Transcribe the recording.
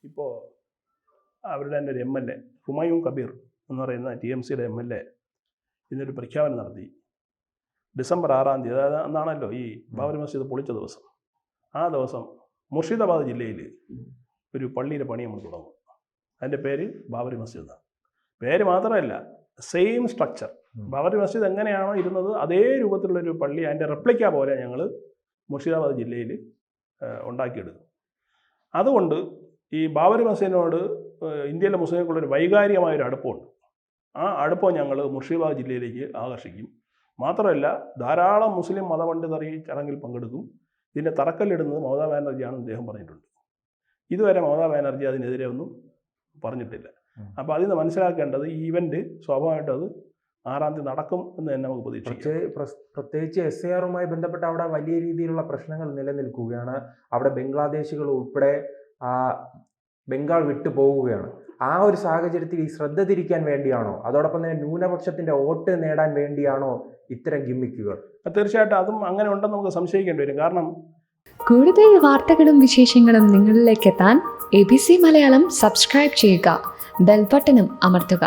ഇപ്പോൾ അവരുടെ തന്നെ ഒരു MLA ഹുമായൂൺ കബീർ എന്ന് പറയുന്ന TMCയുടെ MLA ഇന്നൊരു പ്രഖ്യാപനം നടത്തി. ഡിസംബർ 6-ാം തീയതി, അതായത് അന്നാണല്ലോ ഈ ബാബറി മസ്ജിദ് പൊളിച്ച ദിവസം. ആ ദിവസം മുർഷിദാബാദ് ജില്ലയിൽ ഒരു പള്ളിയുടെ പണി നമ്മൾ തുടങ്ങും. അതിൻ്റെ പേര് ബാബറി മസ്ജിദ് എന്നാണ്. പേര് മാത്രമല്ല, സെയിം സ്ട്രക്ചർ. ബാബറി മസ്ജിദ് എങ്ങനെയാണോ ഇരുന്നത് അതേ രൂപത്തിലുള്ളൊരു പള്ളി, അതിൻ്റെ റെപ്ലിക്ക പോലെ ഞങ്ങൾ മുർഷിദാബാദ് ജില്ലയിൽ ഉണ്ടാക്കിയെടുക്കും. അതുകൊണ്ട് ഈ ബാബറി മസ്ജിദിനോട് ഇന്ത്യയിലെ മുസ്ലിങ്ങൾക്കുള്ളൊരു വൈകാരികമായൊരു അടുപ്പമുണ്ട്. ആ അടുപ്പം ഞങ്ങൾ മുർഷിദാബാദ് ജില്ലയിലേക്ക് ആകർഷിക്കും. മാത്രമല്ല, ധാരാളം മുസ്ലിം മതപണ്ഡിതർ ഈ ചടങ്ങിൽ പങ്കെടുക്കും. ഇതിൻ്റെ തറക്കല്ലിടുന്നത് മമതാ ബാനർജിയാണെന്ന് അദ്ദേഹം പറഞ്ഞിട്ടുണ്ട്. ഇതുവരെ മമതാ ബാനർജി അതിനെതിരെ ഒന്നും പറഞ്ഞിട്ടില്ല. അപ്പോൾ അതിൽ നിന്ന് മനസ്സിലാക്കേണ്ടത് ഈ ഇവൻറ്റ് സ്വാഭാവികമായിട്ടും അത് 6-ാം തീയതി നടക്കും എന്ന് തന്നെ നമുക്ക് പ്രതീക്ഷിക്കാം. പ്രത്യേകിച്ച് SARുമായി ബന്ധപ്പെട്ട് അവിടെ വലിയ രീതിയിലുള്ള പ്രശ്നങ്ങൾ നിലനിൽക്കുകയാണ്. അവിടെ ബംഗ്ലാദേശികൾ ഉൾപ്പെടെ ബംഗാൾ വിട്ടു പോവുകയാണ്. ആ ഒരു സാഹചര്യത്തിൽ ഈ ശ്രദ്ധ തിരിക്കാൻ വേണ്ടിയാണോ, അതോടൊപ്പം തന്നെ ന്യൂനപക്ഷത്തിന്റെ വോട്ട് നേടാൻ വേണ്ടിയാണോ ഇത്തരം ഗിമ്മിക്കുകൾ? തീർച്ചയായിട്ടും അതും അങ്ങനെ ഉണ്ടെന്ന് നമുക്ക് സംശയിക്കേണ്ടി വരും. കാരണം കൂടുതൽ വാർത്തകളും വിശേഷങ്ങളും നിങ്ങളിലേക്ക് എത്താൻ ABC മലയാളം സബ്സ്ക്രൈബ് ചെയ്യുക, ബെൽ ബട്ടണും അമർത്തുക.